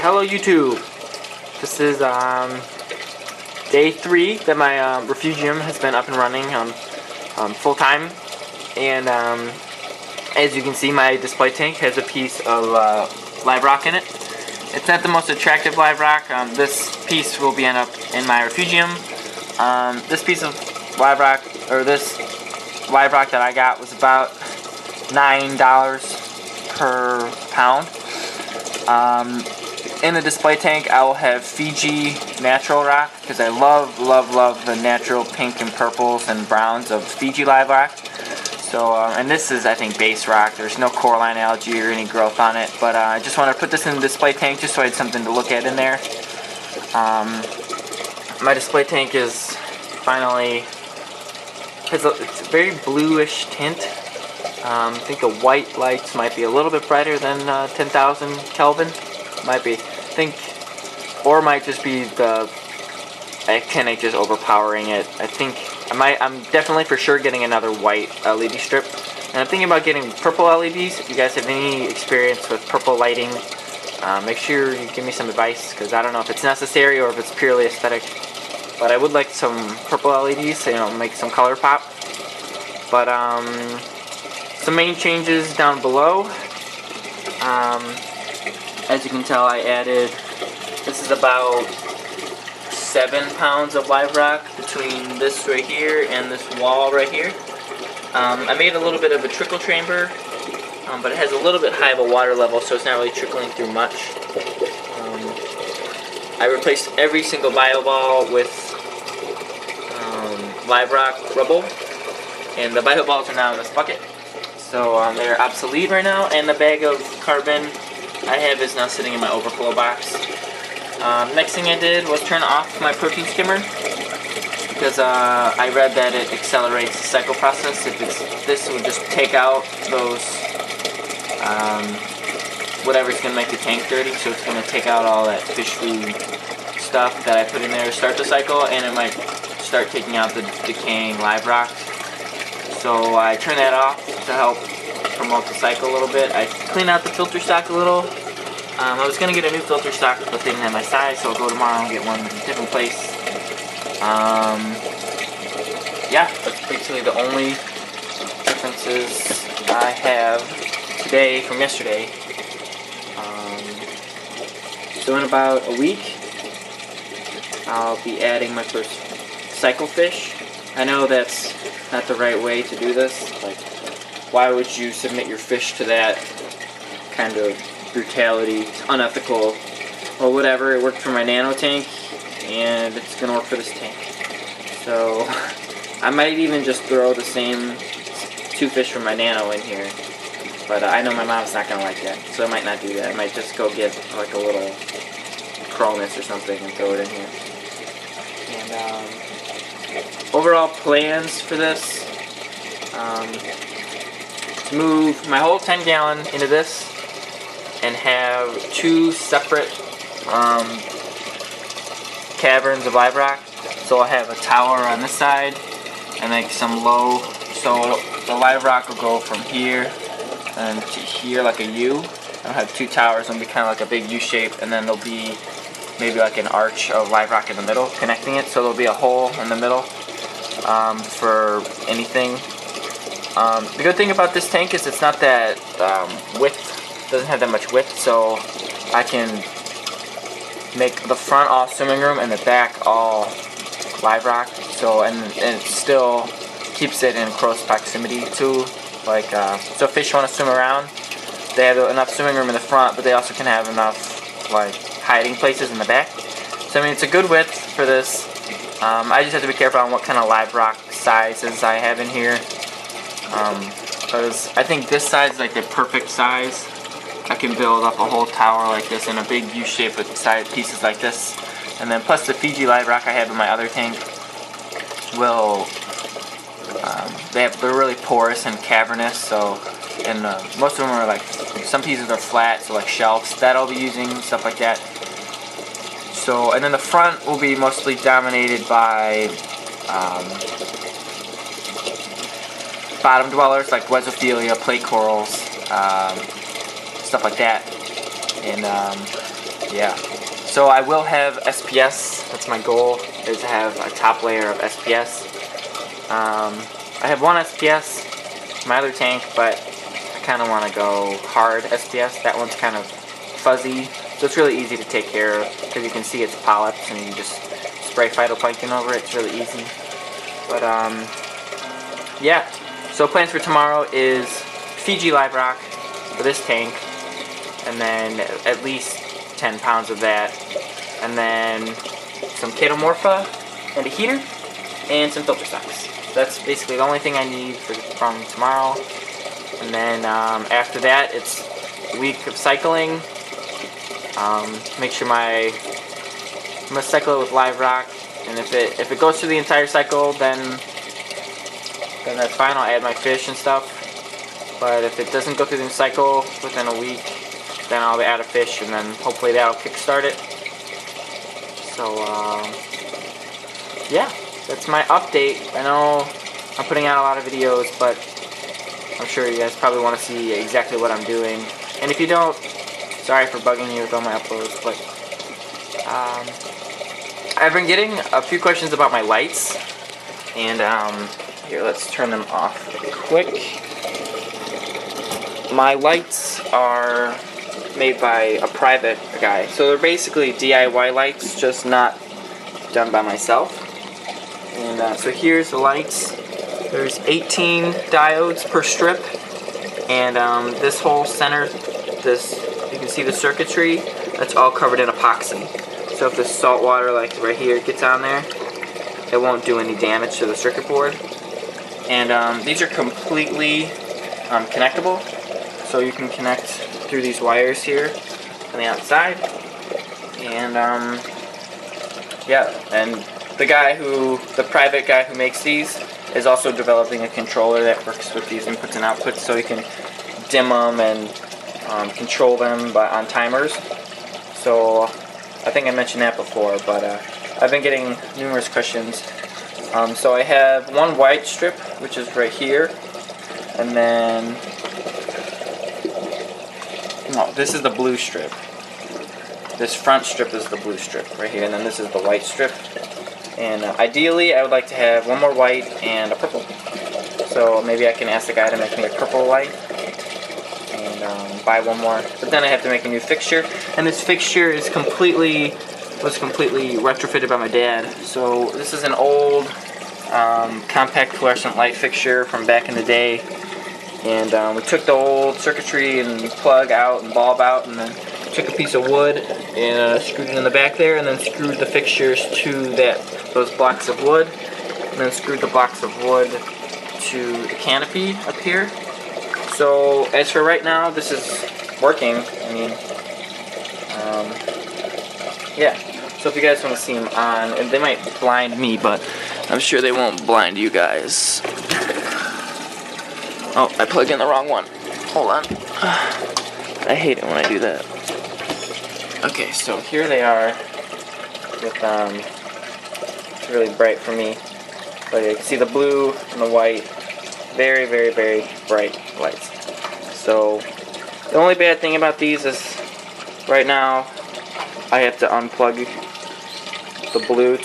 Hello YouTube. This is day 3 that my refugium has been up and running full time, and as you can see, my display tank has a piece of live rock in it. It's not the most attractive live rock. This piece will be end up in my refugium. This piece of live rock, or this live rock that I got, was about $9 per pound. In the display tank, I will have Fiji Natural Rock, because I love the natural pink and purples and browns of Fiji live rock. So, and this is, I think, base rock. There's no coralline algae or any growth on it, but I just want to put this in the display tank just so I had something to look at in there. My display tank is finally, it's a very bluish tint. I think the white lights might be a little bit brighter than 10,000 Kelvin. Might be, or might just be the actinic just overpowering it. I'm definitely for sure getting another white LED strip, and I'm thinking about getting purple LEDs. If you guys have any experience with purple lighting, make sure you give me some advice, because I don't know if it's necessary or if it's purely aesthetic. But I would like some purple LEDs, so, you know, make some color pop. But some main changes down below. As you can tell, I added, this is about 7 pounds of live rock between this right here and this wall right here. I made a little bit of a trickle chamber, but it has a little bit high of a water level, so it's not really trickling through much. I replaced every single bio ball with live rock rubble, and the bio balls are now in this bucket. So they're obsolete right now, and the bag of carbon I have is now sitting in my overflow box. Next thing I did was turn off my protein skimmer, because I read that it accelerates the cycle process. This would just take out those whatever's going to make the tank dirty, so it's going to take out all that fish food stuff that I put in there to start the cycle, and it might start taking out the decaying live rock. So I turn that off to help promote the cycle a little bit. I clean out the filter stock a little. I was going to get a new filter stock, but they didn't have my size, so I'll go tomorrow and get one in a different place. Yeah, that's basically the only differences I have today from yesterday. So in about a week, I'll be adding my first cycle fish. I know that's not the right way to do this. Like, why would you submit your fish to that kind of brutality? It's unethical. Well, whatever. It worked for my nano tank, and it's gonna work for this tank. So I might even just throw the same 2 fish from my nano in here. But I know my mom's not gonna like that, so I might not do that. I might just go get like a little crawlness or something and throw it in here. And overall plans for this, to move my whole 10-gallon into this and have 2 separate caverns of live rock. So I'll have a tower on this side and like some low, so the live rock will go from here and to here like a U. I'll have 2 towers, and it'll be kind of like a big U shape, and then there'll be maybe like an arch of live rock in the middle connecting it, so there'll be a hole in the middle for anything. The good thing about this tank is it's not that width, doesn't have that much width, so I can make the front all swimming room and the back all live rock. So and it still keeps it in close proximity to, like, so if fish want to swim around, they have enough swimming room in the front, but they also can have enough like hiding places in the back. So I mean, it's a good width for this. I just have to be careful on what kind of live rock sizes I have in here, because I think this size is like the perfect size. I can build up a whole tower like this in a big U shape with side pieces like this, and then plus the Fiji live rock I have in my other tank will they're really porous and cavernous. So, and most of them are like, some pieces are flat, so like shelves that I'll be using, stuff like that. So, and then the front will be mostly dominated by bottom dwellers like Wesophilia, plate corals, stuff like that. And yeah. So I will have SPS. That's my goal, is to have a top layer of SPS. I have one SPS in my other tank, but I kind of want to go hard SPS. That one's kind of fuzzy, so it's really easy to take care of because you can see it's polyps and you just spray phytoplankton over it. It's really easy. But yeah. So plans for tomorrow is Fiji live rock for this tank, and then at least 10 pounds of that, and then some Chaetomorpha and a heater and some filter stocks. That's basically the only thing I need from tomorrow. And then after that, it's a week of cycling. Make sure I'm gonna cycle it with live rock, and if it goes through the entire cycle, then that's fine. I'll add my fish and stuff. But if it doesn't go through the cycle within a week, then I'll add a fish, and then hopefully that'll kickstart it. So yeah, that's my update. I know I'm putting out a lot of videos, but I'm sure you guys probably want to see exactly what I'm doing. And if you don't, sorry for bugging you with all my uploads, but I've been getting a few questions about my lights, and here, let's turn them off quick. My lights are made by a private guy, so they're basically DIY lights, just not done by myself. And so here's the lights. There's 18 diodes per strip, and this whole center, you can see the circuitry, that's all covered in epoxy. So if the salt water, like right here, gets on there, it won't do any damage to the circuit board. And these are completely connectable, so you can connect through these wires here on the outside. And yeah, and the private guy who makes these is also developing a controller that works with these inputs and outputs, so you can dim them and control them on timers. So I think I mentioned that before, but I've been getting numerous questions. So I have one white strip, which is right here, and then no, this is the blue strip. This front strip is the blue strip right here, and then this is the white strip. And ideally, I would like to have one more white and a purple. So maybe I can ask the guy to make me a purple light and buy one more. But then I have to make a new fixture, and this fixture was completely retrofitted by my dad. So this is an old compact fluorescent light fixture from back in the day, and we took the old circuitry and plug out and bulb out, and then took a piece of wood and screwed it in the back there, and then screwed the fixtures to those blocks of wood, and then screwed the blocks of wood to the canopy up here. So as for right now, this is working. I mean, yeah. So if you guys want to see them on, and they might blind me, but I'm sure they won't blind you guys. Oh, I plugged in the wrong one. Hold on. I hate it when I do that. Okay, so here they are with, it's really bright for me, but you can see the blue and the white, very, very, very bright lights. So the only bad thing about these is right now I have to unplug the blue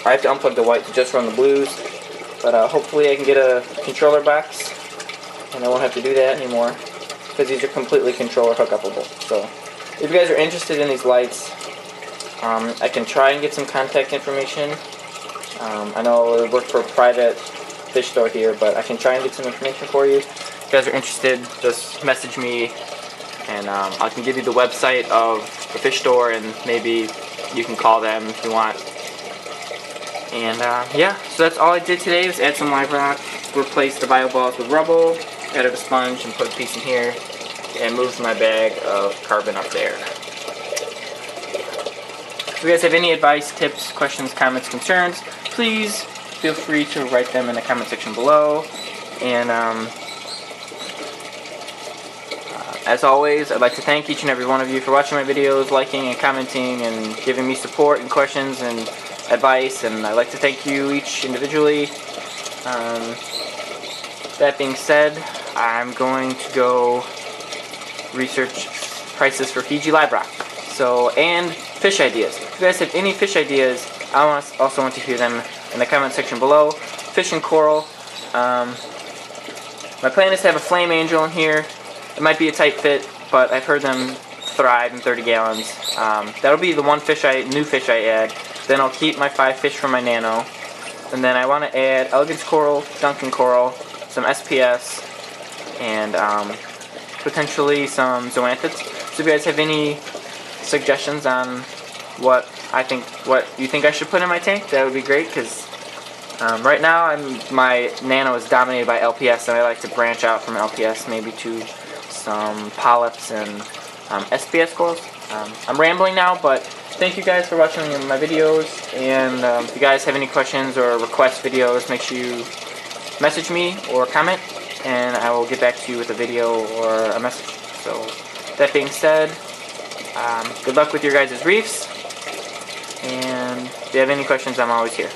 I have to unplug the white to just run the blues, but hopefully I can get a controller box and I won't have to do that anymore, because these are completely controller hookupable. So if you guys are interested in these lights, I can try and get some contact information. I know I work for a private fish store here, but I can try and get some information for you. If you guys are interested, just message me, and I can give you the website of the fish store, and maybe you can call them if you want. And yeah, so that's all I did today, was add some live rock, replace the bio balls with rubble, added a sponge and put a piece in here, and moved my bag of carbon up there. If you guys have any advice, tips, questions, comments, concerns, please feel free to write them in the comment section below. And as always, I'd like to thank each and every one of you for watching my videos, liking and commenting, and giving me support and questions and advice. And I'd like to thank you each individually. That being said, I'm going to go research prices for Fiji live rock. So, and fish ideas. If you guys have any fish ideas, I also want to hear them in the comment section below. Fish and coral. My plan is to have a flame angel in here. It might be a tight fit, but I've heard them thrive in 30 gallons. That'll be the one new fish I add. Then I'll keep my 5 fish from my nano. And then I want to add elegance coral, Duncan coral, some SPS, and potentially some zoanthids. So if you guys have any suggestions on what you think I should put in my tank, that would be great, because right now my nano is dominated by LPS, and I like to branch out from LPS maybe to some polyps and SPS corals. I'm rambling now, but thank you guys for watching my videos, and if you guys have any questions or request videos, make sure you message me or comment, and I will get back to you with a video or a message. So that being said, good luck with your guys' reefs, and if you have any questions, I'm always here.